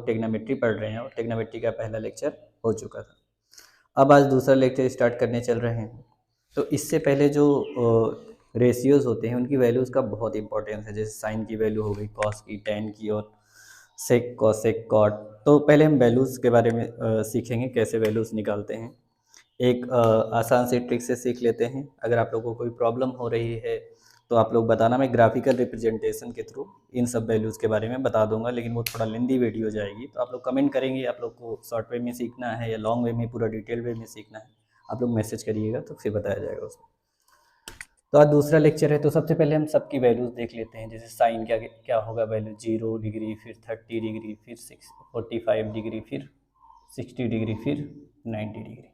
टेग्नोमेट्री पढ़ रहे हैं और टेग्नोमेट्री का पहला लेक्चर हो चुका था। अब आज दूसरा लेक्चर स्टार्ट करने चल रहे हैं। तो इससे पहले जो रेशियोज़ होते हैं उनकी वैल्यूज़ का बहुत इंपॉर्टेंस है, जैसे साइन की वैल्यू हो गई, कॉस की, टेन की और सेक, कॉसेक, कॉट। तो पहले हम वैल्यूज़ के बारे में सीखेंगे कैसे वैल्यूज़ निकालते हैं। एक आसान सी ट्रिक से सीख लेते हैं। अगर आप लोगों को कोई प्रॉब्लम हो रही है तो आप लोग बताना, मैं ग्राफिकल रिप्रेजेंटेशन के थ्रू इन सब वैल्यूज़ के बारे में बता दूंगा, लेकिन वो थोड़ा लेंदी वीडियो जाएगी। तो आप लोग कमेंट करेंगे आप लोग को शॉर्ट वे में सीखना है या लॉन्ग वे में पूरा डिटेल वे में सीखना है, आप लोग मैसेज करिएगा तो फिर बताया जाएगा उसमें। तो आज दूसरा लेक्चर है, तो सबसे पहले हम सबकी वैल्यूज़ देख लेते हैं। जैसे साइन क्या क्या होगा वैल्यू, 0 डिग्री, फिर 30 डिग्री, फिर 45 डिग्री, फिर 60 डिग्री, फिर 90 डिग्री।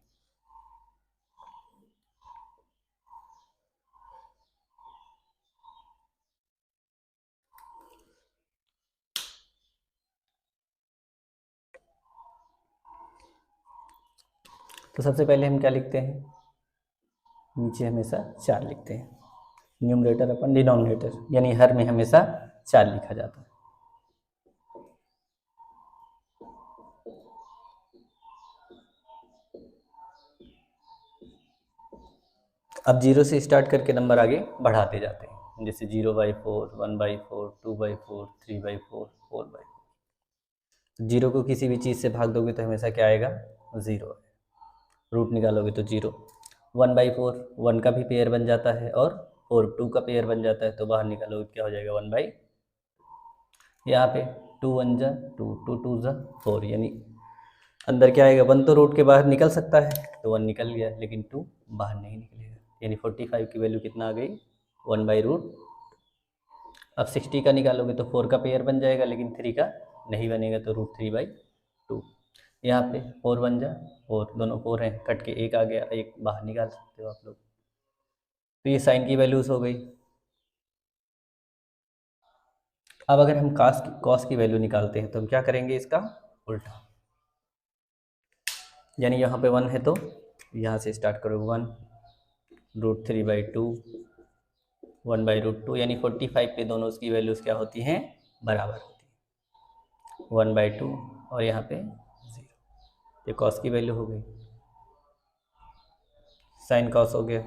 तो सबसे पहले हम क्या लिखते हैं, नीचे हमेशा 4 लिखते हैं, न्यूमरेटर अपन डिनोमिनेटर, यानी हर में हमेशा 4 लिखा जाता है। अब 0 से स्टार्ट करके नंबर आगे बढ़ाते जाते हैं, जैसे 0/4, 1/4, 2/4, 3/4, 4/4। 0 को किसी भी चीज़ से भाग दोगे तो हमेशा क्या आएगा, 0 है। रूट निकालोगे तो 0। 1/4 1 का भी पेयर बन जाता है और 4 2 का पेयर बन जाता है, तो बाहर निकालोगे क्या हो जाएगा, 1/। यहाँ पे 2 1 जा 2, 2 2 जा 4, यानी अंदर क्या आएगा, 1 तो रूट के बाहर निकल सकता है तो 1 निकल गया, लेकिन 2 बाहर नहीं निकलेगा, यानी 45 की वैल्यू कितना आ गई, 1/रूट। अब 60 का निकालोगे तो 4 का पेयर बन जाएगा, लेकिन 3 का नहीं बनेगा, तो √3/2। यहाँ पे 4 बन जा 4, दोनों 4 हैं, कट के एक आ गया, एक बाहर निकाल सकते हो आप लोग। तो ये साइन की वैल्यूज़ हो गई। अब अगर हम कॉस की वैल्यू निकालते हैं तो हम क्या करेंगे, इसका उल्टा, यानी यहाँ पे 1 है तो यहाँ से स्टार्ट करोगे, 1 √3/2, 1/√2, यानी 45 पे दोनों उसकी वैल्यूज़ क्या होती हैं, बराबर होती है, 1/2 और यहाँ पे 0। ये कॉस की वैल्यू हो गई, साइन कॉस हो गया।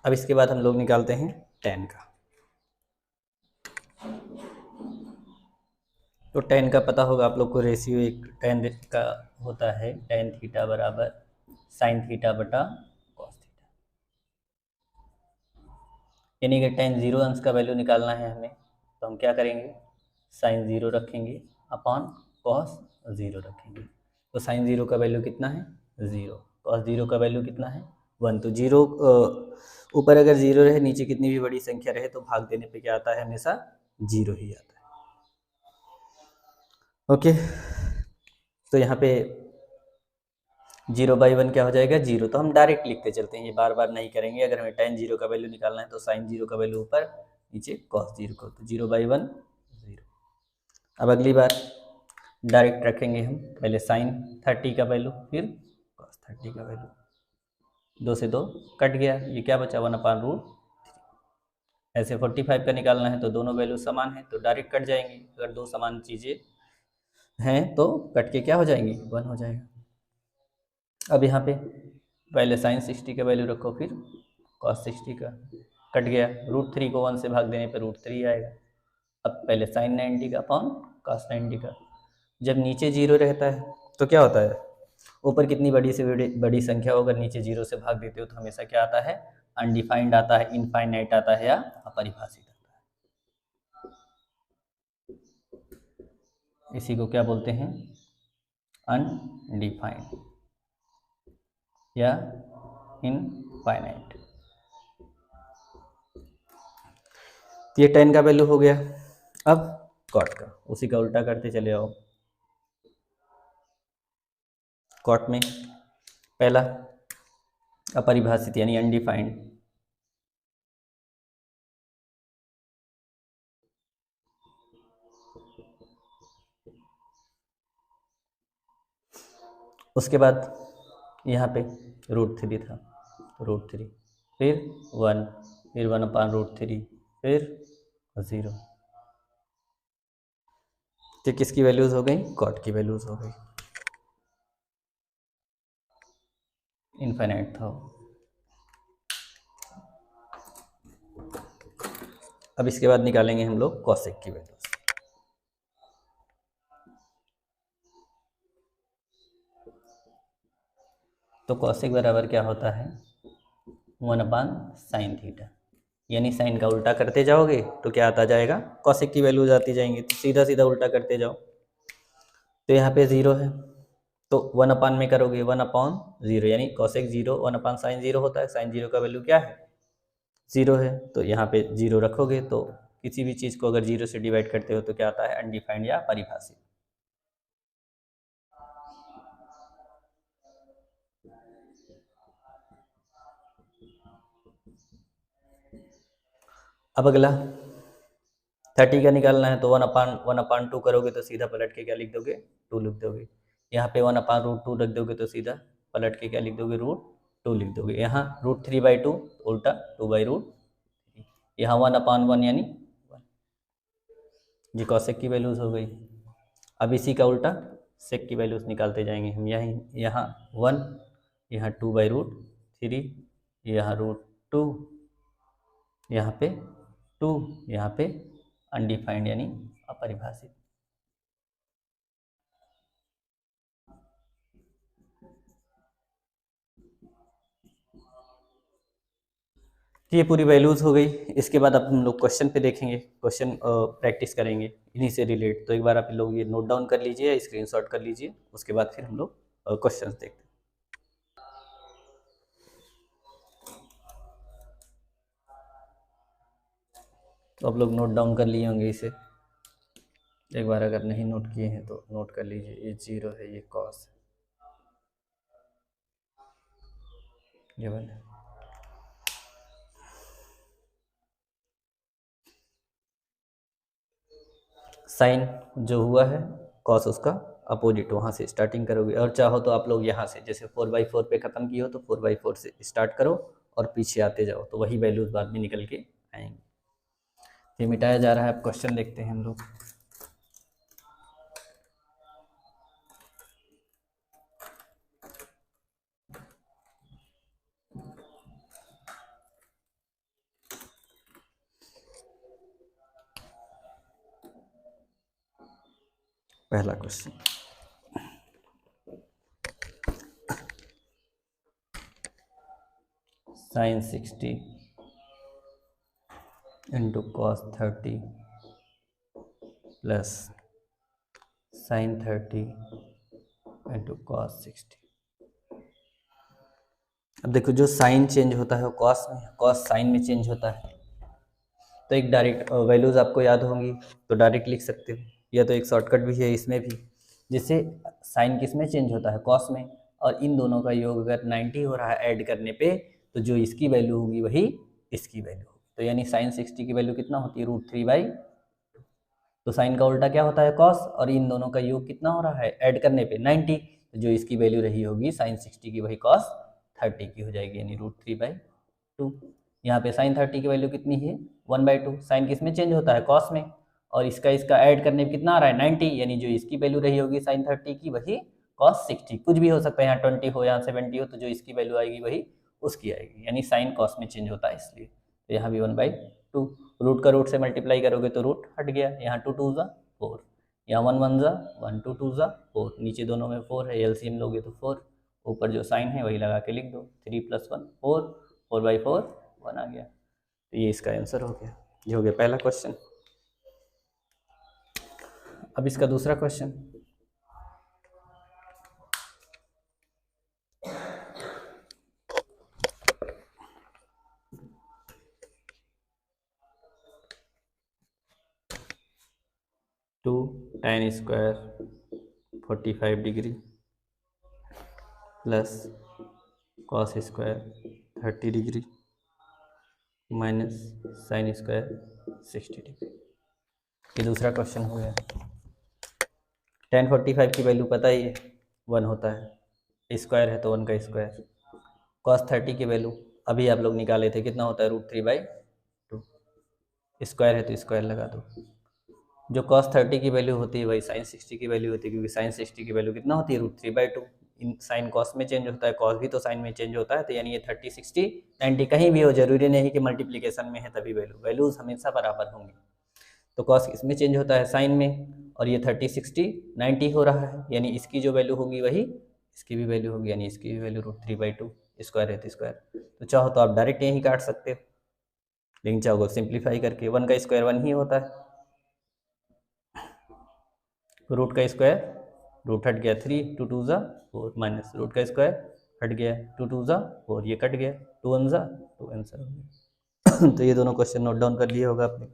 अब इसके बाद हम लोग निकालते हैं टेन का। तो टेन का पता होगा आप लोग को, रेशियो एक टेन का होता है, टेन थीटा बराबर साइन थीटा बटा कॉस थीटा। यानी कि टेन 0 अंश का वैल्यू निकालना है हमें, तो हम क्या करेंगे, साइन 0 रखेंगे अपॉन कॉस 0 रखेंगे। तो साइन 0 का वैल्यू कितना है, 0, कॉस 0 का वैल्यू कितना है, 1। तो 0 ऊपर अगर 0 रहे, नीचे कितनी भी बड़ी संख्या रहे तो भाग देने पे क्या आता है, हमेशा 0 ही आता है। ओके, तो यहाँ पे 0/1 क्या हो जाएगा, 0। तो हम डायरेक्ट लिखते चलते हैं, ये बार बार नहीं करेंगे। अगर हमें tan 0 का वैल्यू निकालना है तो sin 0 का वैल्यू ऊपर, नीचे cos 0 को, तो 0/1 0। अब अगली बार डायरेक्ट रखेंगे हम, पहले sin 30 का वैल्यू, फिर cos 30 का वैल्यू, 2 से 2 कट गया, ये क्या बचा, 1/√3। ऐसे 45 का निकालना है तो दोनों वैल्यू समान है तो डायरेक्ट कट जाएंगी। अगर दो समान चीज़ें हैं तो कट के क्या हो जाएंगी, 1 हो जाएगा। अब यहाँ पे पहले sin 60 का वैल्यू रखो, फिर cos 60 का, कट गया, √3 को 1 से भाग देने पर √3 आएगा। अब पहले sin 90 का अपॉन cos 90 का। जब नीचे 0 रहता है तो क्या होता है, ऊपर कितनी बड़ी से बड़ी संख्या हो, अगर नीचे 0 से भाग देते हो तो हमेशा क्या आता है, अनडिफाइंड आता है, इनफाइनाइट आता है या अपरिभाषित आता है। इसी को क्या बोलते हैं, अनडिफाइंड या इनफाइनाइट। ये 10 का वैल्यू हो गया। अब कॉट का, उसी का उल्टा करते चले आओ। कॉट में पहला अपरिभाषित यानी अनडिफाइंड, उसके बाद यहाँ पे √3 था, √3, फिर 1, फिर 1/√3, फिर 0। तो किसकी वैल्यूज़ हो गई, कॉट की वैल्यूज़ हो गई, इनफाइनाइट था। अब इसके बाद निकालेंगे हम लोग कॉसेक की वैल्यूज़। तो कॉसेक बराबर क्या होता है, 1/sin थीटा, यानी साइन का उल्टा करते जाओगे तो क्या आता जाएगा, कॉसेक की वैल्यूज आती जाएंगी। तो सीधा सीधा उल्टा करते जाओ, तो यहाँ पे 0 है, तो 1 में करोगे 1/0, यानी कॉसेक 0 1/sin 0 होता है। साइन 0 का वैल्यू क्या है, 0 है, तो यहाँ पे 0 रखोगे। तो किसी भी चीज़ को अगर 0 से डिवाइड करते हो तो क्या आता है, अनडिफाइंड या परिभाषित। अब अगला 30 का निकालना है, तो 1/2 करोगे तो सीधा पलट के क्या लिख दोगे, 2 लिख दोगे। यहाँ पे 1/√2 रख दोगे तो सीधा पलट के क्या लिख दोगे, √2 लिख दोगे। यहाँ √3/2 उल्टा 2/√3, यहाँ 1/1 यानी 1। ये कॉसेक की वैल्यूज हो गई। अब इसी का उल्टा सेक की वैल्यूज निकालते जाएंगे हम। यहाँ 1, यहाँ 2/√3, यहाँ √2, यहाँ पे 2, यहाँ पे अनडिफाइंड यानी अपरिभाषित। तो ये पूरी वैल्यूज़ हो गई। इसके बाद अब हम लोग क्वेश्चन पे देखेंगे, क्वेश्चन प्रैक्टिस करेंगे इन्हीं से रिलेट। तो एक बार आप लोग ये नोट डाउन कर लीजिए या स्क्रीनशॉट कर लीजिए, उसके बाद फिर हम लोग क्वेश्चंस देखते हैं। तो आप लोग नोट डाउन कर लिए होंगे इसे, एक बार अगर नहीं नोट किए हैं तो नोट कर लीजिए। ये 0 है, ये कॉस है, ये बन है। साइन जो हुआ है, कॉस उसका अपोजिट, वहाँ से स्टार्टिंग करोगे। और चाहो तो आप लोग यहाँ से जैसे 4/4 पे ख़त्म किए हो तो 4/4 से स्टार्ट करो और पीछे आते जाओ, तो वही वैल्यूज बाद में निकल के आएंगे। ये मिटाया जा रहा है। अब क्वेश्चन देखते हैं हम लोग। पहला question, sin 60 into cos 30 plus sin 30 into cos 60। अब देखो, जो साइन चेंज होता है वो कॉस में, कॉस साइन में चेंज होता है। तो एक डायरेक्ट वैल्यूज आपको याद होंगी तो डायरेक्ट लिख सकते हो, या तो एक शॉर्टकट भी है इसमें भी। जैसे साइन किस में चेंज होता है, कॉस में, और इन दोनों का योग अगर 90 हो रहा है ऐड करने पे, तो जो इसकी वैल्यू होगी वही इसकी वैल्यू होगी। तो यानी साइन 60 की वैल्यू कितना होती है, √3/2। तो साइन का उल्टा क्या होता है, कॉस, और इन दोनों का योग कितना हो रहा है ऐड करने पे 90, तो जो इसकी वैल्यू रही होगी साइन 60 की वही कॉस 30 की हो जाएगी, यानी √3/2। यहाँ पे साइन 30 की वैल्यू कितनी है, 1/2। साइन किस में चेंज होता है, कॉस में, और इसका ऐड करने पे कितना आ रहा है 90, यानी जो इसकी वैल्यू रही होगी साइन 30 की वही कॉस 60। कुछ भी हो सकता है, यहाँ 20 हो, यहाँ 70 हो, तो जो इसकी वैल्यू आएगी वही उसकी आएगी, यानी साइन कॉस में चेंज होता है इसलिए। तो यहाँ भी 1/2, रूट का रूट से मल्टीप्लाई करोगे तो रूट हट गया, यहाँ 2 2 ज़ा 4, यहाँ 1 1 ज़ा 1, 2 2 ज़ा 4, नीचे दोनों में 4 है, एलसीएम लोगे तो 4, ऊपर जो साइन है वही लगा के लिख दो, 3 + 1 4, 4/4 1 आ गया। तो ये इसका आंसर हो गया। ये हो गया पहला क्वेश्चन। अब इसका दूसरा question, two tan square 45 degree plus cos square 30 degree minus sine square 60 degree. ये दूसरा क्वेश्चन हो गया। tan 45 की वैल्यू पता ही है, 1 होता है, स्क्वायर है तो 1 का स्क्वायर। cos 30 की वैल्यू अभी आप लोग निकाले थे, कितना होता है, √3/2। स्क्वायर है तो स्क्वायर लगा दो। जो cos 30 की वैल्यू होती है वही sin 60 की वैल्यू होती है, क्योंकि sin 60 की वैल्यू कितना होती है √3/2। इन साइन cos में चेंज होता है, cos भी तो sin में चेंज होता है, तो यानी ये 30 60 90 कहीं भी हो, जरूरी नहीं कि मल्टीप्लीकेशन में है तभी वैल्यूज हमेशा बराबर होंगी। तो cos इसमें चेंज होता है साइन में, और ये 30 60 90 हो रहा है, यानी इसकी जो वैल्यू होगी वही इसकी भी वैल्यू होगी, यानी इसकी भी वैल्यू √3/2, स्क्वायर है तो स्क्वायर। तो चाहो तो आप डायरेक्ट यही काट सकते हो, लेकिन चाहो सिंप्लीफाई करके, 1 का स्क्वायर 1 ही होता है, रूट का स्क्वायर, रूट हट गया 3, 2 2 ज़ा 4, माइनस रूट का स्क्वायर हट गया 2 2 ज़ा 4, ये कट गया 2 1 ज़ा 2, आंसर हो गया। तो ये दोनों क्वेश्चन नोट डाउन कर लिए होगा आपने।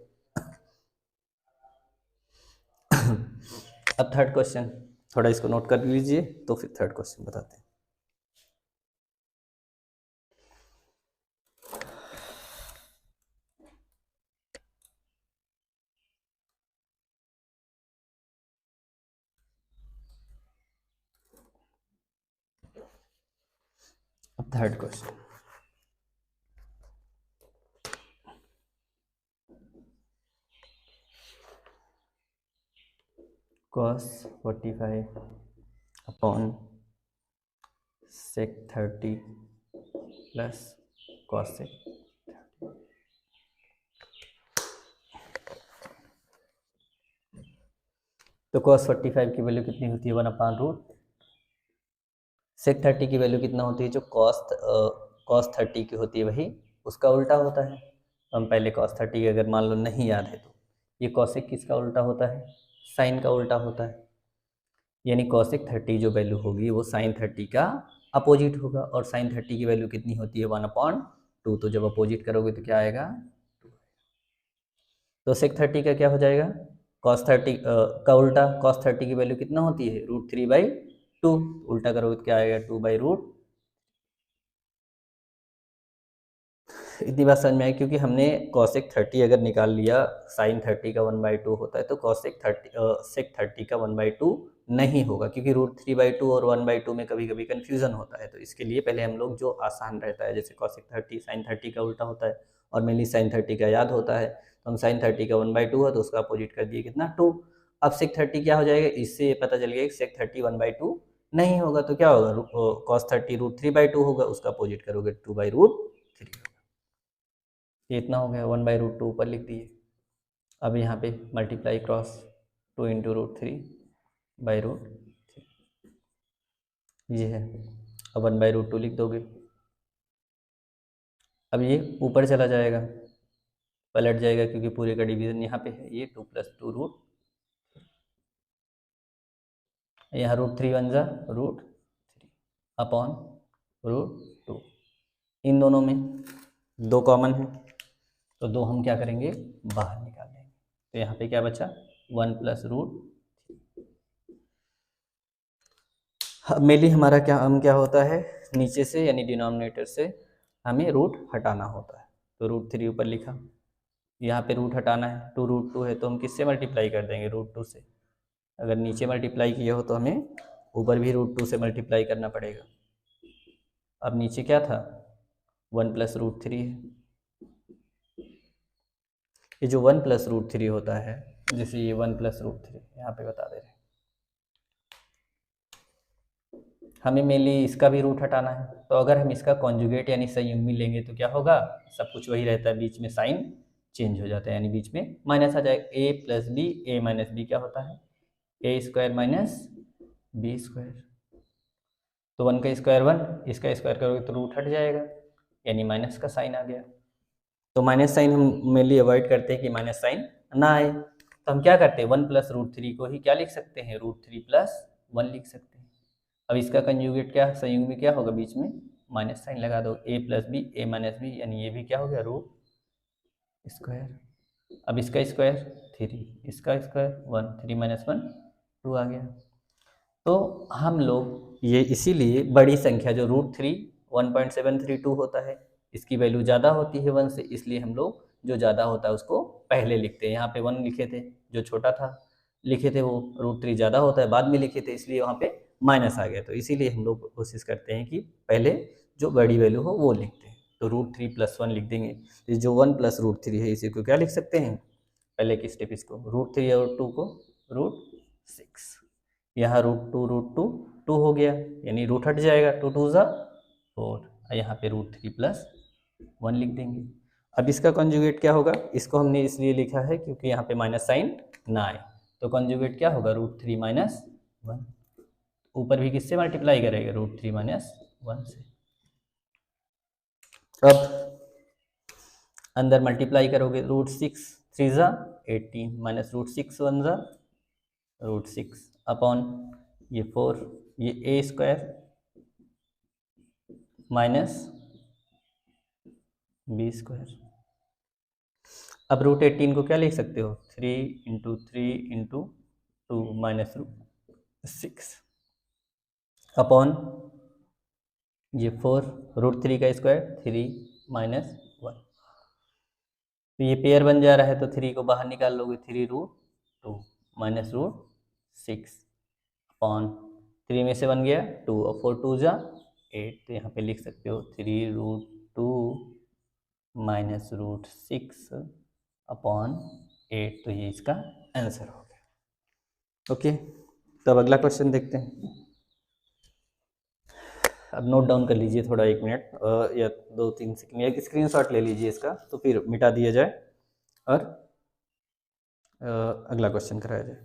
अब थर्ड क्वेश्चन, थोड़ा इसको नोट कर लीजिए तो फिर थर्ड क्वेश्चन बताते हैं। अब third question, cos 45 upon sec 30 plus cos sec। तो cos 45 की वैल्यू कितनी होती है 1/√, sec 30 की वैल्यू कितना होती है, जो cos 30 की होती है वही उसका उल्टा होता है। तो हम पहले cos 30 अगर मान लो नहीं याद है तो ये cosec किसका उल्टा होता है, साइन का उल्टा होता है, यानी cosec 30 जो वैल्यू होगी वो sin 30 का अपोजिट होगा, और sin 30 की वैल्यू कितनी होती है 1/2, तो जब अपोजिट करोगे तो क्या आएगा, तो sec 30 का क्या हो जाएगा, cos 30 का उल्टा, cos 30 की वैल्यू कितना होती है √3/2, उल्टा करोगे तो क्या आएगा 2/√। इतनी बात समझ में आई, क्योंकि हमने cosec 30 अगर निकाल लिया sin 30 का 1/2 होता है, तो sec 30 का 1/2 नहीं होगा, क्योंकि √3/2 और 1/2 में कभी कभी कन्फ्यूजन होता है। तो इसके लिए पहले हम लोग जो आसान रहता है, जैसे cosec 30 sin 30 का उल्टा होता है, और मेनली sin 30 का याद होता है, तो हम sin 30 का 1/2 है तो उसका अपोजिट कर दिए कितना 2। अब sec 30 क्या हो जाएगा, इससे पता चल गया कि sec 30 1/2 नहीं होगा, तो क्या होगा, cos 30 √3/2 होगा, उसका अपोजिट करोगे 2/√3। ये इतना हो गया, 1/√2 ऊपर लिख दिए। अब यहाँ पे मल्टीप्लाई क्रॉस 2 इंटू √3/√3 ये है। अब 1/√2 लिख दोगे। अब ये ऊपर चला जाएगा, पलट जाएगा, क्योंकि पूरे का डिवीजन यहाँ पे है, ये 2 + 2 यहाँ √3 1 ज़ा √3 अपॉन √2, इन दोनों में 2 कॉमन है, तो 2 हम क्या करेंगे बाहर निकाल देंगे, तो यहाँ पे क्या बचा 1 + मेनली हमारा क्या हम क्या होता है, नीचे से यानी डिनोमिनेटर से हमें रूट हटाना होता है, तो √3 ऊपर लिखा, यहाँ पे रूट हटाना है, 2 √2 है तो हम किससे मल्टीप्लाई कर देंगे √2 से, अगर नीचे मल्टीप्लाई किए हो तो हमें ऊपर भी √2 से मल्टीप्लाई करना पड़ेगा। अब नीचे क्या था 1 + √3 है, ये जो 1 + √3 होता है, जैसे ये 1 + √3 यहाँ पे बता दे रहे हैं, हमें मेनली इसका भी रूट हटाना है, तो अगर हम इसका कॉन्जुगेट यानी संयुग्मी लेंगे तो क्या होगा, सब कुछ वही रहता है, बीच में साइन चेंज हो जाता है, यानी बीच में माइनस आ जाएगा, a + b, a - b क्या होता है a² - b², तो 1 का स्क्वायर 1, इसका स्क्वायर करोगे तो रूट हट जाएगा, यानी माइनस का साइन आ गया। तो माइनस साइन हम मेनली अवॉइड करते हैं कि माइनस साइन ना आए, तो हम क्या करते हैं 1 + √3 को ही क्या लिख सकते हैं √3 + 1 लिख सकते हैं। अब इसका कंजुगेट क्या संयुग्मी में क्या होगा, बीच में माइनस साइन लगा दो, a + b, a - b, यानी ये भी क्या हो गया √2। अब इसका स्क्वायर 3, इसका स्क्वायर 1, 3 - 1 2 आ गया। तो हम लोग ये इसीलिए बड़ी संख्या जो √3 1.732 होता है, इसकी वैल्यू ज़्यादा होती है 1 से, इसलिए हम लोग जो ज़्यादा होता है उसको पहले लिखते हैं। यहाँ पे 1 लिखे थे, जो छोटा था लिखे थे वो √3 ज़्यादा होता है बाद में लिखे थे, इसलिए वहाँ पे माइनस आ गया। तो इसीलिए हम लोग कोशिश करते हैं कि पहले जो बड़ी वैल्यू हो वो लिखते हैं, तो √3 + 1 लिख देंगे। तो जो 1 + √3 है इसी को क्या लिख सकते हैं पहले की स्टेप इसको √3 और 2 को √6, यहाँ √2 2 हो गया, यानी रूट हट जाएगा, 2 2 ज़ा 4, यहाँ पे √3 + 1 लिख देंगे। अब इसका कॉन्जुगेट क्या होगा, इसको हमने इसलिए लिखा है क्योंकि यहाँ पे माइनस साइन ना आए, तो कॉन्जुगेट क्या होगा √3 - 1, ऊपर भी किससे मल्टीप्लाई करेगा √3 - 1 से। अब अंदर मल्टीप्लाई करोगे √6 3 ज़ा 18 माइनस √6 1 ज़ा √6 अपॉन ये 4, ये a² माइनस b²। अब √18 को क्या लिख सकते हो, 3 × 3 × 2 माइनस √6 अपॉन ये 4 √3 का स्क्वायर 3 - 1, तो ये पेयर बन जा रहा है, तो 3 को बाहर निकाल लोगे, 3√2 माइनस √6 अपॉन 3 में से 1 गया 2 और 4 2 ज़ा 8, तो यहाँ पे लिख सकते हो 3√2 माइनस √6 अपॉन 8, तो ये इसका आंसर हो गया। ओके, तो अब अगला क्वेश्चन देखते हैं। अब नोट डाउन कर लीजिए थोड़ा, 1 मिनट या 2-3 सेकंड, एक स्क्रीनशॉट ले लीजिए इसका, तो फिर मिटा दिया जाए और अगला क्वेश्चन कराया जाए।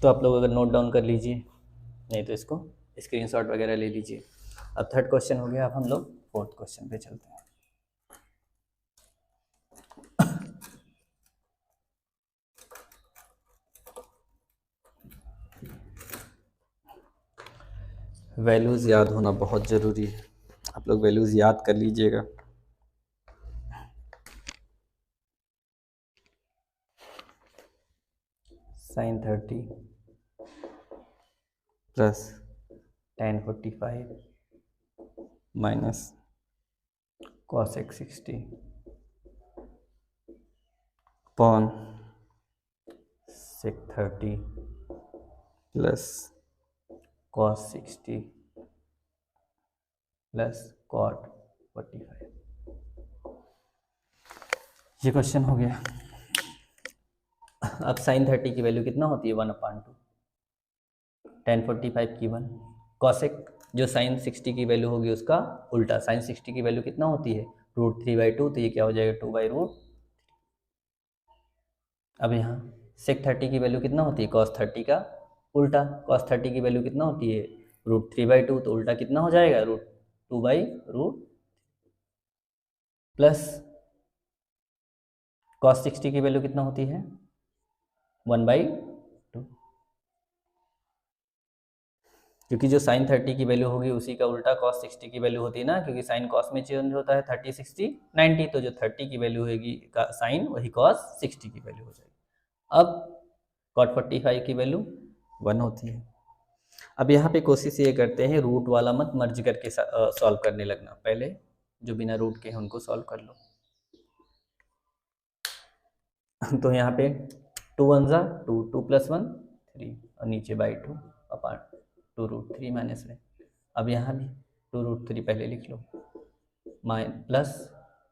तो आप लोग अगर नोट डाउन कर लीजिए, नहीं तो इसको स्क्रीनशॉट वगैरह ले लीजिए। अब 3rd क्वेश्चन हो गया, अब हम लोग 4th क्वेश्चन पे चलते हैं। वैल्यूज़ याद होना बहुत ज़रूरी है, आप लोग वैल्यूज़ याद कर लीजिएगा। sin 30 plus tan 45 minus cosec 60 upon sec 30 plus cos 60 plus cot 45। ये क्वेश्चन हो गया। अब sin 30 की वैल्यू कितना होती है 1/2, tan 45 की 1, cosec जो sin 60 की वैल्यू होगी उसका उल्टा, sin 60 की वैल्यू कितना होती है √3/2, तो ये क्या हो जाएगा 2/√। अब यहाँ sec 30 की वैल्यू कितना होती है cos 30 का उल्टा, cos 30 की वैल्यू कितना होती है √3/2, तो उल्टा कितना हो जाएगा √2/√, प्लस cos 60 की वैल्यू कितना होती है 1/2, क्योंकि जो sin 30 की वैल्यू होगी उसी का उल्टा cos 60 की वैल्यू होती है ना, क्योंकि sin cos में चेंज होता है 30 60 90, तो जो 30 की वैल्यू होगी का sin वही cos 60 की वैल्यू हो जाएगी। अब cot 45 की वैल्यू 1 होती है। अब यहाँ पे कोशिश ये करते हैं रूट वाला मत मर्ज करके सॉल्व करने लगना, पहले जो बिना रूट के हैं उनको सॉल्व कर लो। तो यहाँ पे 2 1 ज़ा 2, 2 + 1 3 और नीचे 2 अपॉन 2√3 माइनस में। अब यहाँ भी 2√3 पहले लिख लो, प्लस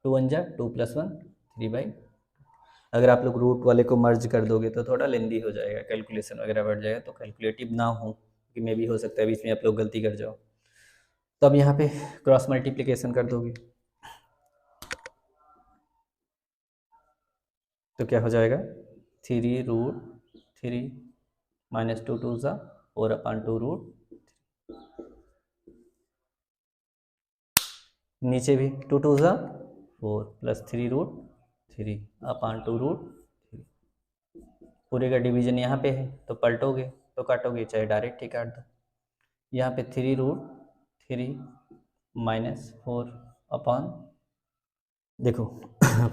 2 1 ज़ा 2 + 1 3/2। अगर आप लोग रूट वाले को मर्ज कर दोगे तो थोड़ा लेंदी हो जाएगा, कैलकुलेशन वगैरह बढ़ जाएगा, तो कैलकुलेटिव ना हो कि मे भी हो सकता है बीच में आप लोग गलती कर जाओ। तो अब यहाँ पे क्रॉस मल्टीप्लिकेशन कर दोगे तो क्या हो जाएगा 3√3 माइनस 2 2 ज़ा 4/2√, नीचे भी 2 2 ज़ा 4 प्लस 3√3 अपॉन 2√3। पूरे का डिवीजन यहाँ पे है तो पलटोगे तो काटोगे, चाहे डायरेक्ट ही काट दो। यहाँ पे 3√3 माइनस 4 अपॉन, देखो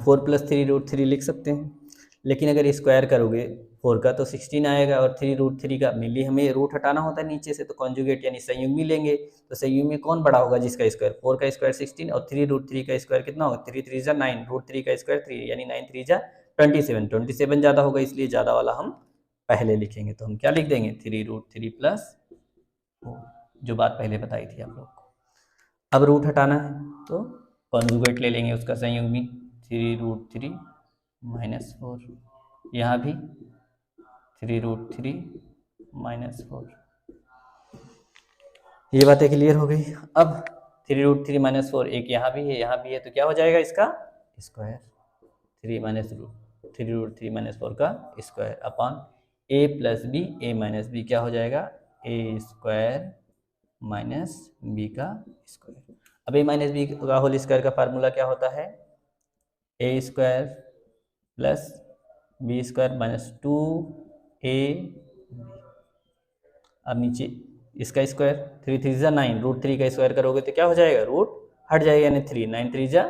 4 + 3√3 लिख सकते हैं, लेकिन अगर स्क्वायर करोगे 4 का तो 16 आएगा, और 3√3 का मेनली हमें रूट हटाना होता है नीचे से, तो कॉन्जुगेट यानी संयुग्मी लेंगे, तो संयुग्मी कौन बड़ा होगा जिसका स्क्वायर 4 का स्क्वायर 16 और 3√3 का स्क्वायर कितना होगा 3 3 ज़ा 9, √3 का स्क्वायर 3 यानी 9 3 ज़ा 27 ज़्यादा होगा, इसलिए ज़्यादा वाला हम पहले लिखेंगे। तो हम क्या लिख देंगे 3√3 प्लस 4, जो बात पहले बताई थी आप लोग को। अब रूट हटाना है तो कॉन्जुगेट ले लेंगे उसका संयुग्मी 3√3 -4, यहाँ भी 3√3 -4। ये बातें क्लियर हो गई। अब 3√3 -4 एक यहाँ भी है, यहाँ भी है, तो क्या हो जाएगा इसका स्क्वायर, 3√3 -4 का square upon a + b, a - b क्या हो जाएगा a² - b का स्क्वायर। अब a - b का होल स्क्वायर का फार्मूला क्या होता है a² + b² - 2ab। अब नीचे इसका स्क्वायर 3 3 जा 9, √3 का स्क्वायर करोगे तो क्या हो जाएगा, रूट हट जाएगा, यानी 3 9 3 जा,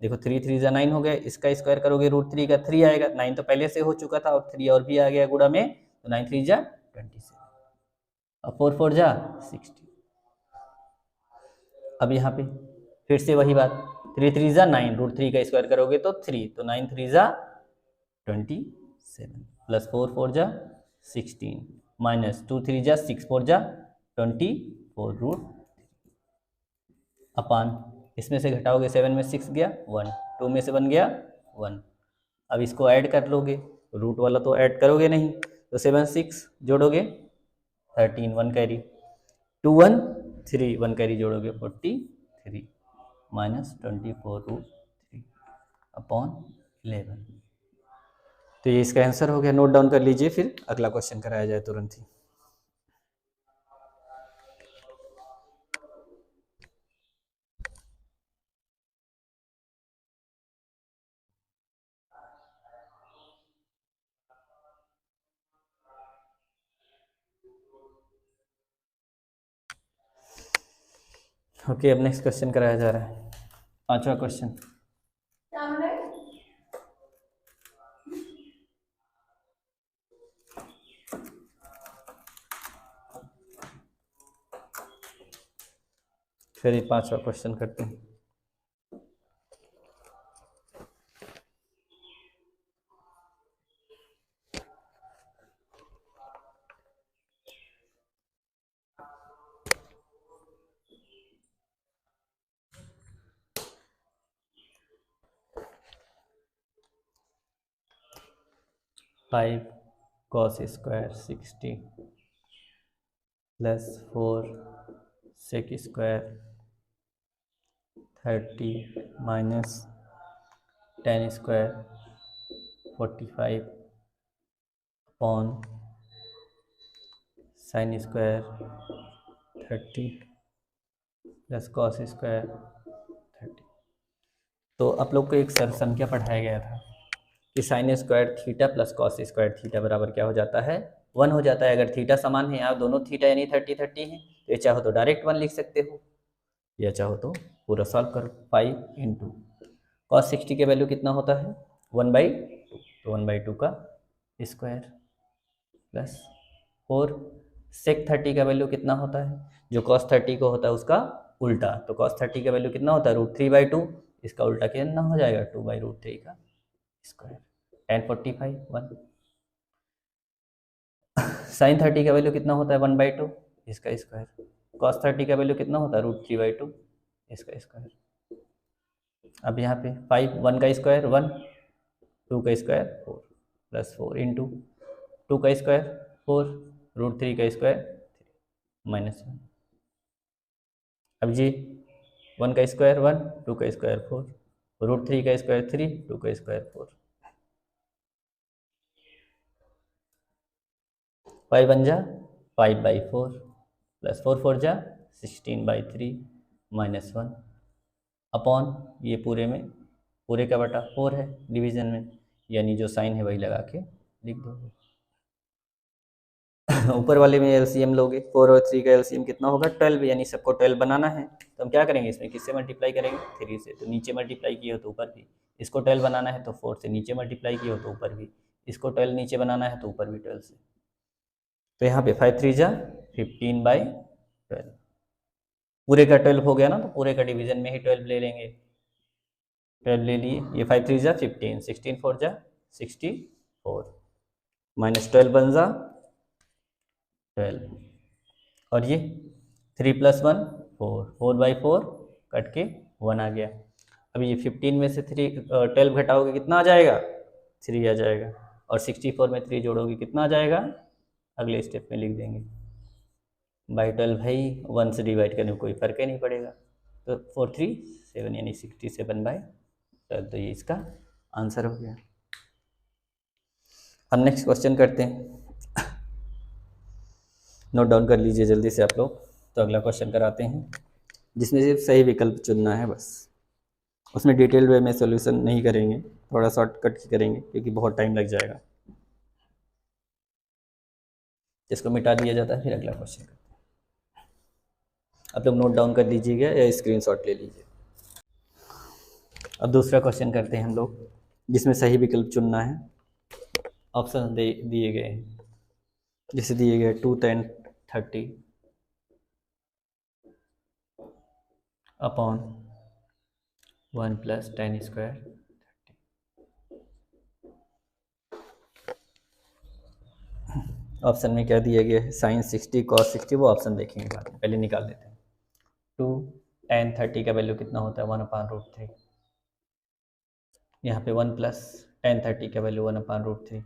देखो 3 3 जा 9 हो गया, इसका स्क्वायर करोगे √3 का 3 आएगा, 9 तो पहले से हो चुका था और 3 और भी आ गया गुणा में, तो 9 3 जा 27 और 4 4 जा 60। अब यहाँ पे फिर से वही बात, 3 3 जा 9, √3 का स्क्वायर करोगे तो 3, तो 9 3 जा 27 प्लस 4 4 जा 16 माइनस 2 3 जा 6 4 जा 24 रूट अपान, इसमें से घटाओगे 7 में 6 गया 1, 2 में से 1 गया 1। अब इसको ऐड कर लोगे, रूट वाला तो ऐड करोगे नहीं, तो 7 6 जोड़ोगे 13, 1 कैरी, 2 1 3, 1 कैरी जोड़ोगे 43 माइनस 24√3 अपॉन 11। तो ये इसका आंसर हो गया, नोट डाउन कर लीजिए, फिर अगला क्वेश्चन कराया जाए तुरंत ही। ओके, अब नेक्स्ट क्वेश्चन कराया जा रहा है, 5वां क्वेश्चन। फिर 5वां क्वेश्चन करते हैं। Five cos square 60 plus 4 sec square 30 minus 10 square 45 upon sin square 30 plus cos square 30। तो आप लोग को एक सरल संख्या पढ़ाया गया था कि sine square theta plus cos square theta बराबर क्या हो जाता है, 1 हो जाता है। अगर थीटा समान है, यहाँ दोनों थीटा यानी 30 30 है, तो ये चाहो तो डायरेक्ट 1 लिख सकते हो, या चाहो तो पूरा सॉल्व करो। 5 इंटू कॉस 60 के वैल्यू कितना होता है 1/2, तो 1/2 का स्क्वायर प्लस 4 सेक 30 का वैल्यू कितना होता है, जो कॉस 30 को होता है उसका उल्टा, तो कॉस 30 का वैल्यू कितना होता है √3/2, इसका उल्टा कितना हो जाएगा 2/√3 का स्क्वायर, 10 45 1। साइन 30 का वैल्यू कितना होता है 1/2, इसका स्क्वायर। कॉस 30 का वैल्यू कितना होता है √3/2, इसका स्क्वायर। अब यहाँ पे 5 1 का स्क्वायर 1, 2 का स्क्वायर 4 प्लस 4 इंटू 2 का स्क्वायर 4, √3 का स्क्वायर 3 -1। अब जी 1 का स्क्वायर 1, 2 का स्क्वायर 4, √3 का स्क्वायर 3, 2 का स्क्वायर 4, 5 1 जा 5/4 प्लस 4 4 जा 16/3 -1 अपॉन ये पूरे में, पूरे का बटा 4 है डिवीजन में, यानी जो साइन है वही लगा के लिख दोगे। ऊपर वाले में एलसीएम लोगे, 4 और 3 का एलसीएम कितना होगा 12, यानी सबको 12 बनाना है, तो हम क्या करेंगे इसमें किससे मल्टीप्लाई करेंगे 3 से, तो नीचे मल्टीप्लाई किए हो तो ऊपर भी, इसको 12 बनाना है तो 4 से नीचे मल्टीप्लाई किए हो तो ऊपर भी, इसको 12 नीचे बनाना है तो ऊपर भी 12 से। तो यहाँ पे 5 3 जा 15/12, पूरे का 12 हो गया ना, तो पूरे का डिवीजन में ही 12 ले लेंगे, 12 ले लिए, ये 5 3 जा 15, 16 4 जा 64 माइनस 12 बन जा 12, और ये 3 + 1 4, 4/4 कट के 1 आ गया, अब ये 15 में से 12 घटाओगे कितना आ जाएगा, 3 आ जाएगा। और 64 में 3 जोड़ोगे कितना आ जाएगा, अगले स्टेप में लिख देंगे बाई 12 भाई 1 से डिवाइड करने में कोई फ़र्क ही नहीं पड़ेगा। तो 437 यानी 67/12, तो ये इसका आंसर हो गया। हम नेक्स्ट क्वेश्चन करते हैं, नोट डाउन कर लीजिए जल्दी से आप लोग। तो अगला क्वेश्चन कराते हैं जिसमें सिर्फ सही विकल्प चुनना है बस, उसमें डिटेल्ड वे में सॉल्यूशन नहीं करेंगे, थोड़ा शॉर्टकट करेंगे क्योंकि बहुत टाइम लग जाएगा। इसको मिटा दिया जाता है, फिर अगला क्वेश्चन करते हैं। आप लोग नोट डाउन कर लीजिएगा या स्क्रीनशॉट ले लीजिए। अब दूसरा क्वेश्चन करते हैं हम लोग जिसमें सही विकल्प चुनना है। ऑप्शन दिए गए हैं, जैसे दिए गए 2 10 30 अपॉन 1 + 10² 30। ऑप्शन में क्या दिया गया है, साइन 60 कॉस 60, वो ऑप्शन देखेंगे बाद में, पहले निकाल देते हैं। 2 tan 30 का वैल्यू कितना होता है, 1/√3। यहाँ पे 1 + tan 30 का वैल्यू 1/√3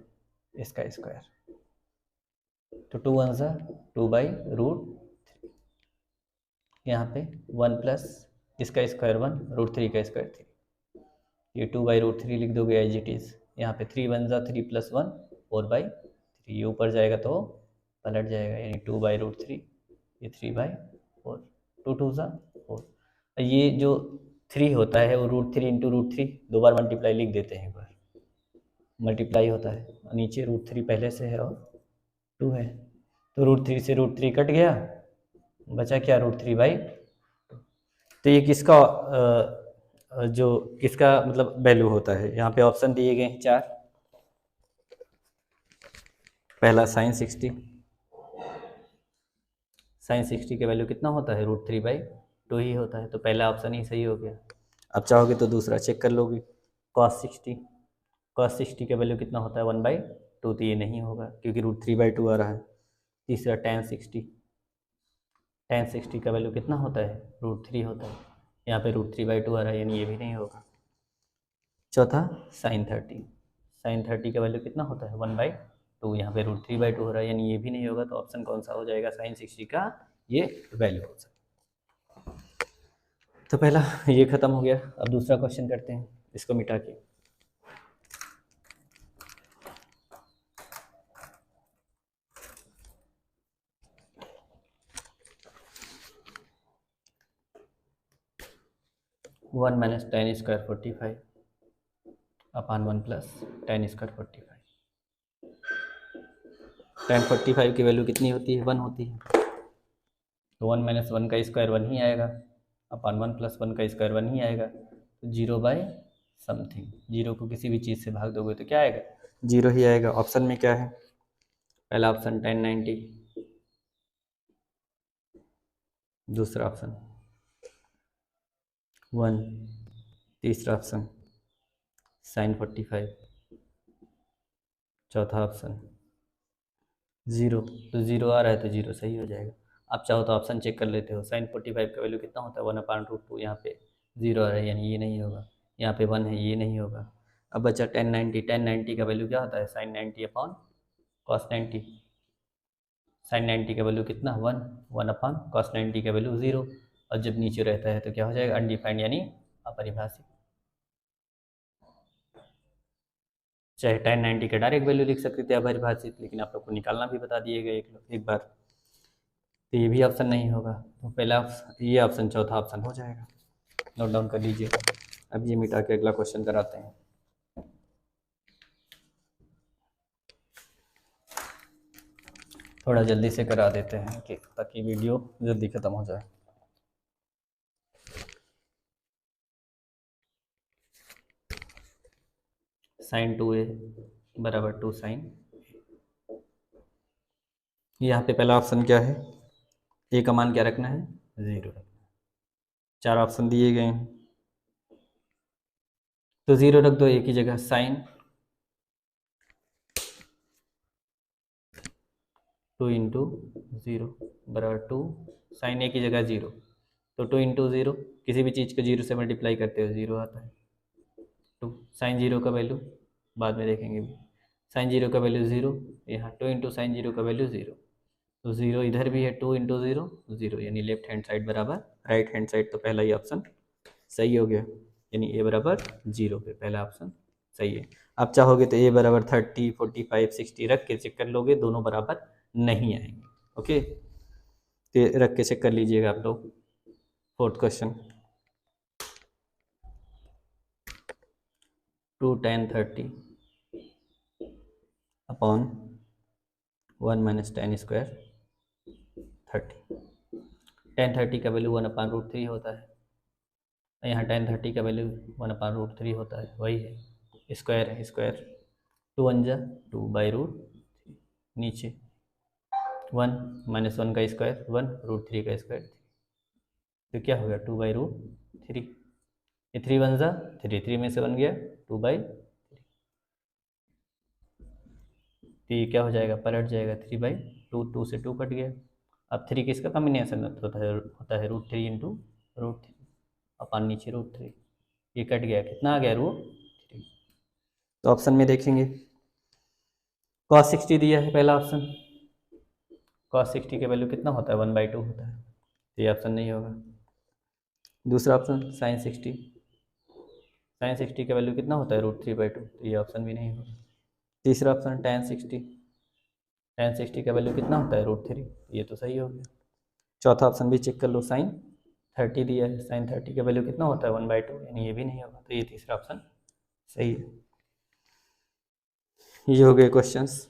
इसका स्क्वायर, तो 2 1 सा 2/√3। यहाँ पे 1 + इसका स्क्वायर 1, √3 का स्क्वायर 3, ये 2/√3 लिख दोगे एज इट इज़। यहाँ पे 3 1 सा 3 + 1 4/3, ये ऊपर जाएगा तो पलट जाएगा, यानी 2/√3, ये 3/4, 2 2 सा 4। ये जो 3 होता है वो √3 × √3 दो बार मल्टीप्लाई लिख देते हैं, एक बार मल्टीप्लाई होता है, नीचे √3 पहले से है और 2 है, तो √3 से √3 कट गया, बचा क्या, √3/2। तो ये किसका जो किसका मतलब वैल्यू होता है, यहाँ पे ऑप्शन दिए गए हैं 4। पहला साइन 60, साइन 60 का वैल्यू कितना होता है, √3/2 ही होता है, तो पहला ऑप्शन ही सही हो गया। अब चाहोगे तो दूसरा चेक कर लोगे, cos 60, cos 60 का वैल्यू कितना होता है, 1/2, तो ये नहीं होगा क्योंकि √3/2 आ रहा है। तीसरा tan 60, tan 60 का वैल्यू कितना होता है, √3 होता है, यहाँ पे √3/2 आ रहा है, यानी ये भी नहीं होगा। चौथा साइन 30, साइन 30 का वैल्यू कितना होता है, 1/2, यहाँ पे √3/2 हो रहा है, यानी ये भी नहीं होगा, तो ऑप्शन कौन सा हो जाएगा, साइन 60 का ये वैल्यू हो सकता है। तो पहला ये खत्म हो गया। अब दूसरा क्वेश्चन करते हैं, इसको मिटा के। One minus tan² 45 upon 1 + tan² 45। tan 45 की वैल्यू कितनी होती है, 1 होती है, तो 1 - 1 का स्क्वायर 1 ही आएगा, अपॉन 1 + 1 का स्क्वायर 1 ही आएगा, तो 0/समथिंग, 0 को किसी भी चीज़ से भाग दोगे तो क्या आएगा, 0 ही आएगा। ऑप्शन में क्या है, पहला ऑप्शन tan 90, दूसरा ऑप्शन 1, तीसरा ऑप्शन साइन 45, चौथा ऑप्शन 0, तो 0 आ रहा है तो 0 सही हो जाएगा। आप चाहो तो ऑप्शन चेक कर लेते हो, साइन 45 का वैल्यू कितना होता है, 1/√2, यहाँ पे 0 आ रहा है यानी ये नहीं होगा, यहाँ पे 1 है, ये नहीं होगा। अब बचा tan 90, tan 90 का वैल्यू क्या होता है, साइन 90 अपॉन कॉस 90, साइन 90 का वैल्यू कितना, 1, 1 अपॉन कॉस 90 का वैल्यू 0, और जब नीचे रहता है तो क्या हो जाएगा, अनडिफाइंड यानी अपरिभाषित। चाहे tan 90 का डायरेक्ट वैल्यू लिख सकते थे अपरिभाषित, लेकिन आप लोग को निकालना भी बता दिए गए एक बार, तो ये भी ऑप्शन नहीं होगा, तो पहला ये ऑप्शन, चौथा ऑप्शन हो जाएगा। नोट डाउन कर लीजिए। अब ये मिटा के अगला क्वेश्चन कराते हैं। थोड़ा जल्दी से करा देते हैं कि ताकि वीडियो जल्दी ख़त्म हो जाए। sin 2a = 2 sin, यहाँ पे पहला ऑप्शन क्या है, ए का मान क्या रखना है, 0 रखना है। 4 ऑप्शन दिए गए हैं तो 0 रख दो, एक ही जगह साइन 2 × 0 = 2, साइन ए की जगह 0, तो 2 इंटू ज़ीरो, किसी भी चीज़ को जीरो से मल्टीप्लाई करते हो ज़ीरो आता है। 2 साइन जीरो का वैल्यू बाद में देखेंगे भी, साइन जीरो का वैल्यू ज़ीरो, यहाँ 2 इंटू साइन जीरो का वैल्यू ज़ीरो, तो ज़ीरो इधर भी है, 2 इंटू ज़ीरो ज़ीरो, यानी लेफ्ट हैंड साइड बराबर राइट हैंड साइड, तो पहला ही ऑप्शन सही हो गया, यानी ए बराबर 0 पे पहला ऑप्शन सही है। आप चाहोगे तो ए बराबर 30, 45, 60 रख के चेक कर लोगे, दोनों बराबर नहीं आएंगे। ओके, तो रख के चेक कर लीजिएगा आप लोग। Fourth question, 2 tan 30 upon 1 minus ten square 30, tan 30 का वैल्यू 1/√3 होता है, यहाँ tan 30 का वैल्यू 1/√3 होता है, वही है, स्क्वायर है, स्क्वायर 2 1 जा 2/√3, नीचे 1 माइनस 1 का स्क्वायर 1 √3 का स्क्वायर, तो क्या हो गया 2/√3, ये 3 1 जा 3, 3 में से बन गया 2/3, तो ये क्या हो जाएगा, पलट जाएगा 3/2, 2 से 2 कट गया। अब 3 किसका कॉम्बिनेशन होता है √3 इंटू √3 अपन नीचे √3, ये कट गया, कितना आ गया √3। तो ऑप्शन में देखेंगे cos 60 दिया है पहला ऑप्शन, cos 60 के वैल्यू कितना होता है 1/2 होता है, तो ये ऑप्शन नहीं होगा। दूसरा ऑप्शन sin 60, sin 60 का वैल्यू कितना होता है √3/2, तो ये ऑप्शन भी नहीं होगा। तीसरा ऑप्शन tan 60, tan 60 का वैल्यू कितना होता है √3, ये तो सही हो गया। चौथा ऑप्शन भी चेक कर लो, sin 30 दिया है, sin 30 का वैल्यू कितना होता है 1/2, यानी ये भी नहीं होगा, तो ये तीसरा ऑप्शन सही है। ये हो गए क्वेश्चंस,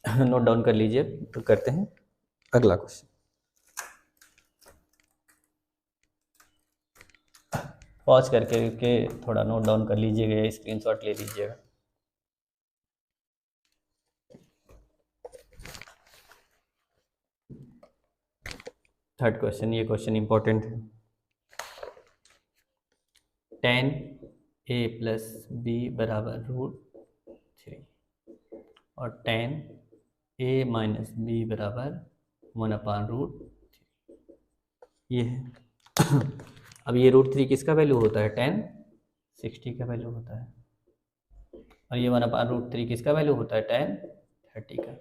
नोट डाउन कर लीजिए। तो करते हैं अगला क्वेश्चन, पॉज करके थोड़ा नोट डाउन कर लीजिएगा या स्क्रीनशॉट ले लीजिएगा। थर्ड क्वेश्चन, ये क्वेश्चन इंपॉर्टेंट है, tan a प्लस बी बराबर √3 और tan a माइनस बी बराबर 1/√3, ये है। अब ये √3 किसका वैल्यू होता है, tan 60 का वैल्यू होता है, और ये 1/√3 किसका वैल्यू होता है, tan 30 का।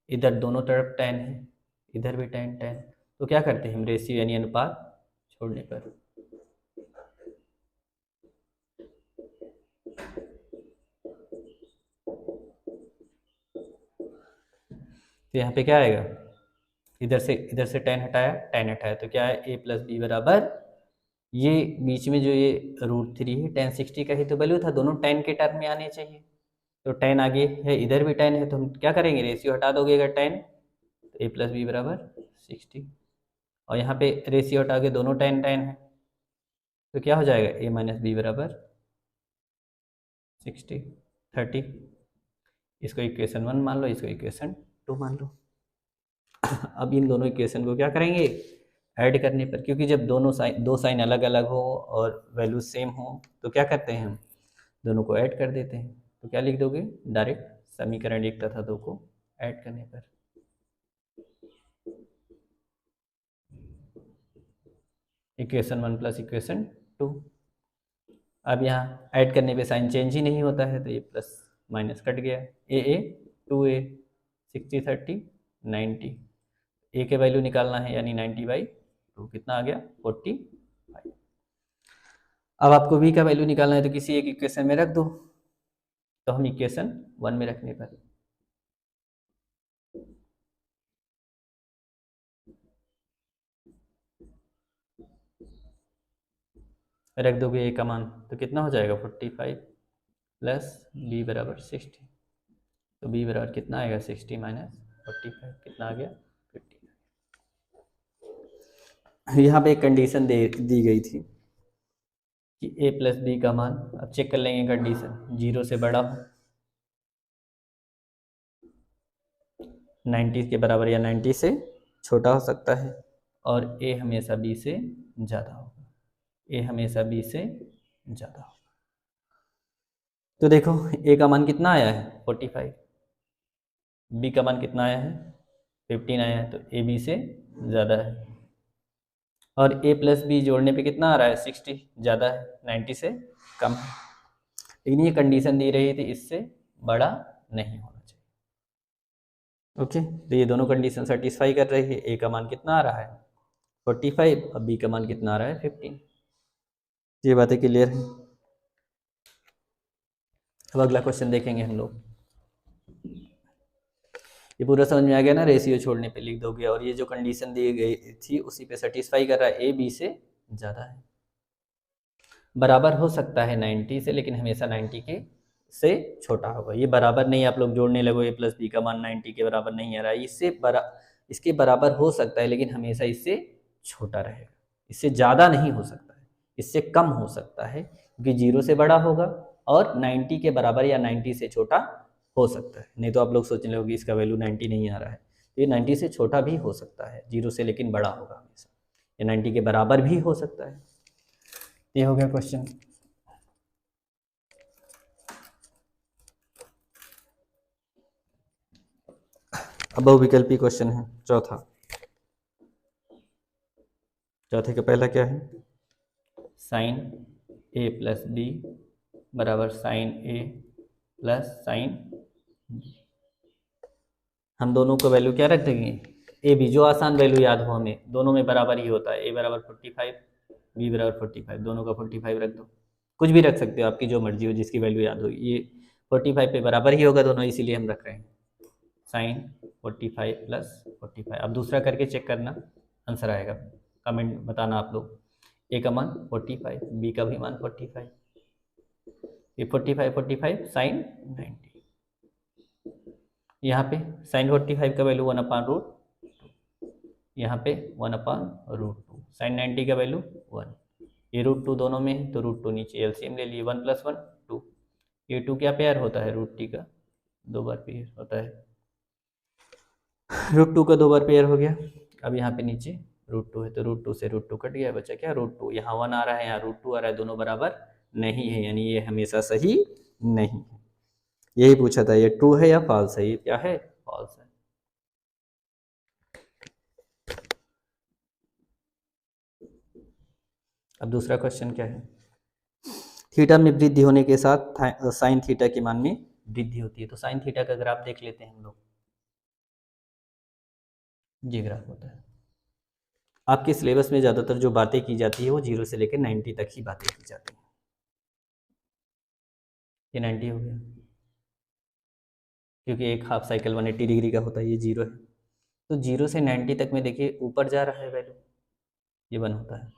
इधर दोनों तरफ tan है, इधर भी tan tan, तो क्या करते हैं हम, रेशियो यानी अनुपात छोड़ने पर, तो यहाँ पे क्या आएगा, इधर से tan हटाया, तो क्या है a प्लस बी बराबर, ये बीच में जो ये √3 है tan 60 का ही तो वैल्यू था, दोनों tan के टर्म में आने चाहिए, तो tan आगे है, इधर भी tan है, तो हम क्या करेंगे, रेशियो हटा दोगे अगर tan, तो a प्लस बी बराबर 60, और यहाँ पे रेशियो हटा के दोनों tan है, तो क्या हो जाएगा a माइनस बी बराबर 60 30, इसको इक्वेशन 1 मान लो, इसको इक्वेशन 2 मान लो। अब इन दोनों इक्वेशन को क्या करेंगे, ऐड करने पर, क्योंकि जब दो साइन अलग अलग हो और वैल्यू सेम हो तो क्या करते हैं हम, दोनों को ऐड कर देते हैं, तो क्या लिख दोगे, डायरेक्ट समीकरण 1 तथा 2 को ऐड करने पर, इक्वेशन 1 प्लस इक्वेशन 2। अब यहाँ ऐड करने पे साइन चेंज ही नहीं होता है, तो ये प्लस माइनस कट गया, a 2a 60 30 90, a के वैल्यू निकालना है, यानी 90/2 कितना आ गया 45। अब आपको b का वैल्यू निकालना है, तो किसी एक इक्वेशन में रख दो, तो हम इक्वेशन 1 में रखने पर रख दोगे a का मान, तो कितना हो जाएगा 45 प्लस b बराबर 60, तो b बराबर कितना आएगा 60 माइनस 45, कितना आ गया 50। यहाँ पे एक कंडीशन दी गई थी कि a प्लस बी का मान, अब चेक कर लेंगे कंडीशन, 0 से बड़ा हो, 90 के बराबर या 90 से छोटा हो सकता है, और a हमेशा b से ज़्यादा होगा, a हमेशा b से ज़्यादा होगा। तो देखो a का मान कितना आया है 45, b का मान कितना आया है 15 आया है, तो ए बी से ज़्यादा है। और ए प्लस बी जोड़ने पे कितना आ रहा है? 60, ज़्यादा है, 90 से कम है। लेकिन ये कंडीशन दी रही थी इससे बड़ा नहीं होना चाहिए। ओके, तो ये दोनों कंडीशन सेटिस्फाई कर रही है। ए का मान कितना आ रहा है? 45, और बी का मान कितना आ रहा है? 15। ये बातें क्लियर है। अब अगला क्वेश्चन देखेंगे हम लोग। ये पूरा समझ में आ गया ना? रेशियो छोड़ने पे लिख दोगे, और ये जो कंडीशन दी गई थी उसी पे सेटिस्फाई कर रहा है, ए बी से ज़्यादा है। बराबर हो सकता है 90 से, लेकिन हमेशा 90 के से छोटा होगा। ये बराबर नहीं, आप लोग जोड़ने लगो ए प्लस बी का मान 90 के बराबर नहीं आ रहा है, इसके बराबर हो सकता है, लेकिन हमेशा इससे छोटा रहेगा। इससे ज़्यादा नहीं हो सकता है, इससे कम हो सकता है, क्योंकि 0 से बड़ा होगा और 90 के बराबर या 90 से छोटा हो सकता है। नहीं तो आप लोग सोचने लगोगे इसका वैल्यू 90 नहीं आ रहा है, ये 90 से छोटा भी हो सकता है 0 से, लेकिन बड़ा होगा हमेशा। ये 90 के बराबर भी हो सकता है। ये हो गया क्वेश्चन। अब बहुविकल्पी क्वेश्चन है चौथा। चौथे का पहला क्या है? साइन ए प्लस बी बराबर साइन ए प्लस साइन बी। हम दोनों को वैल्यू क्या रख देंगे? ए बी, जो आसान वैल्यू याद हो हमें, दोनों में बराबर ही होता है। ए बराबर 45, बी बराबर 45, दोनों का 45 रख दो। कुछ भी रख सकते हो, आपकी जो मर्जी हो, जिसकी वैल्यू याद हो। ये 45 पे बराबर ही होगा दोनों, इसीलिए हम रख रहे हैं साइन 45 प्लस 45। अब दूसरा करके चेक करना, आंसर आएगा। कमेंट बताना आप लोग। ए का मान 45, बी का भी मान 45, ये 45 साइन 90। यहाँ पे साइन 45 का वैल्यू 1/√2, यहाँ पे 1/√2। साइन 90 का वैल्यू 1। ये √2 दोनों में है, तो √2 नीचे एलसीएम ले लिए, 1 + 1 2। ये 2 क्या पेयर होता है? √t का 2 बार पेयर होता है। √2 का 2 बार पेयर हो गया। अब यहाँ पे नीचे √2 है, तो √2 से √2 कट गया, बचा क्या? √2। यहाँ 1 आ रहा है, यहाँ √2 आ रहा है, दोनों बराबर नहीं है, यानी ये हमेशा सही नहीं है। यही पूछा था, ये ट्रू है या फॉल्स है? ये क्या है? फॉल्स है। अब दूसरा क्वेश्चन क्या है? थीटा में वृद्धि होने के साथ साइन थीटा के मान में वृद्धि होती है। तो साइन थीटा का ग्राफ देख लेते हैं हम लोग। ये ग्राफ होता है। आपके सिलेबस में ज़्यादातर जो बातें की जाती है वो 0 से लेकर 90 तक ही बातें की जाती हैं। ये 90 हो गया, क्योंकि एक हाफ साइकिल 180 डिग्री का होता है, ये 0 है। तो 0 से 90 तक में देखिए ऊपर जा रहा है वैल्यू, ये 1 होता है।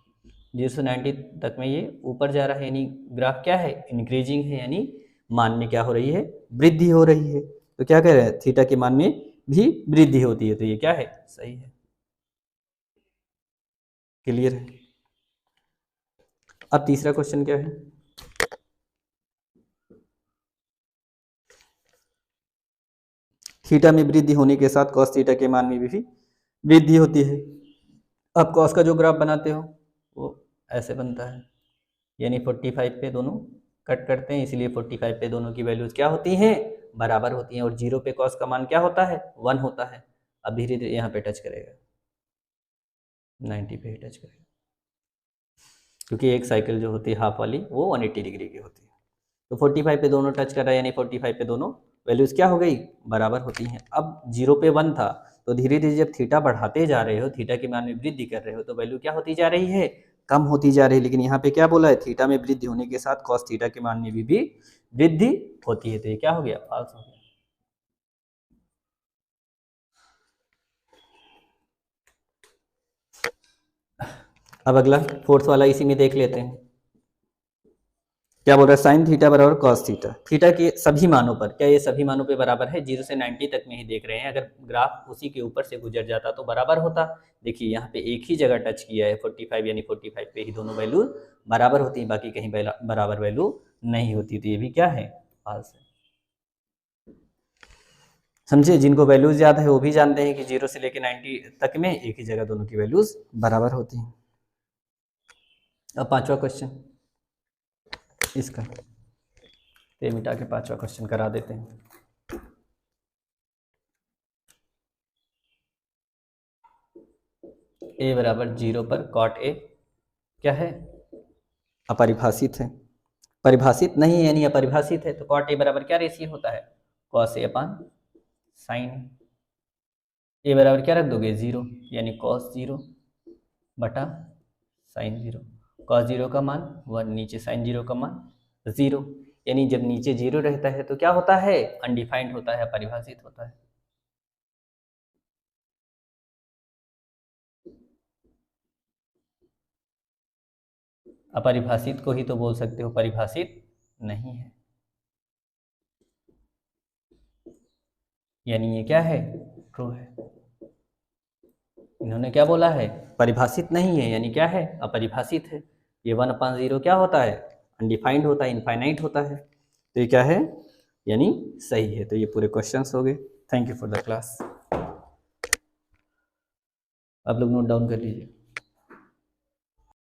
0 से 90 तक में ये ऊपर जा रहा है, यानी ग्राफ क्या है? इंक्रीजिंग है, यानी मान में क्या हो रही है? वृद्धि हो रही है। तो क्या कह रहे हैं? थीटा के मान में भी वृद्धि होती है, तो ये क्या है? सही है। क्लियर है। अब तीसरा क्वेश्चन क्या है? थीटा में वृद्धि होने के साथ कॉस थीटा के मान में भी वृद्धि होती है। आप कॉस का जो ग्राफ बनाते हो वो ऐसे बनता है, यानी 45 पे दोनों कट करते हैं, इसलिए 45 पे दोनों की वैल्यूज क्या होती हैं? बराबर होती हैं। और 0 पे कॉस का मान क्या होता है? 1 होता है। अब धीरे धीरे यहाँ पे टच करेगा, 90 पे ही टच करेगा, क्योंकि एक साइकिल जो होती है हाफ वाली वो 180 डिग्री की होती है। तो 45 पे दोनों टच कर रहा है, यानी 45 पे दोनों वैल्यूज क्या हो गई? बराबर होती हैं। अब 0 पे 1 था, तो धीरे धीरे जब थीटा बढ़ाते जा रहे हो, थीटा के मान में वृद्धि कर रहे हो, तो वैल्यू क्या होती जा रही है? कम होती जा रही है। लेकिन यहाँ पे क्या बोला है? थीटा में वृद्धि होने के साथ कॉस थीटा के मान में भी वृद्धि होती है, तो ये क्या हो गया? फॉल्स हो गया। अब अगला फोर्थ वाला इसी में देख लेते हैं। क्या बोल रहा है? साइन थीटा बराबर कॉस थीटा। थीटा के सभी मानों पर, क्या ये सभी मानों पे बराबर है? 0 से 90 तक में ही देख रहे हैं। अगर ग्राफ उसी के ऊपर से गुजर जाता तो बराबर होता। देखिए यहाँ पे एक ही जगह टच किया है 45, यानी 45 पे ही दोनों वैल्यू बराबर होती है, बाकी कहीं बराबर वैल्यू नहीं होती। तो ये भी क्या है? फॉल्स है। समझे? जिनको वैल्यूज याद है वो भी जानते हैं कि 0 से लेकर 90 तक में एक ही जगह दोनों की वैल्यूज बराबर होती हैं। अब पांचवा क्वेश्चन इसका, ये मिटा के पांचवा क्वेश्चन करा देते हैं। ए बराबर 0 पर कॉट ए क्या है, अपरिभाषित है, परिभाषित नहीं है यानी अपरिभाषित है, तो कॉट ए बराबर क्या रेशियो होता है, कॉस ए अपान साइन ए बराबर क्या रख दोगे 0 यानी कॉस 0 बटा साइन 0, कॉस 0 का मान 1, नीचे साइन 0 का मान 0, यानी जब नीचे 0 रहता है तो क्या होता है, अनडिफाइंड होता है, अपरिभाषित होता है। अपरिभाषित को ही तो बोल सकते हो परिभाषित नहीं है, यानी ये क्या है, ट्रू है। इन्होंने क्या बोला है, परिभाषित नहीं है यानी क्या है, अपरिभाषित है। ये 1/0 क्या होता है, अनडिफाइंड होता है, इनफाइनाइट होता है, तो ये क्या है, यानी सही है। तो ये पूरे क्वेश्चंस हो गए। Thank you for the class. आप लोग नोट डाउन कर लीजिए।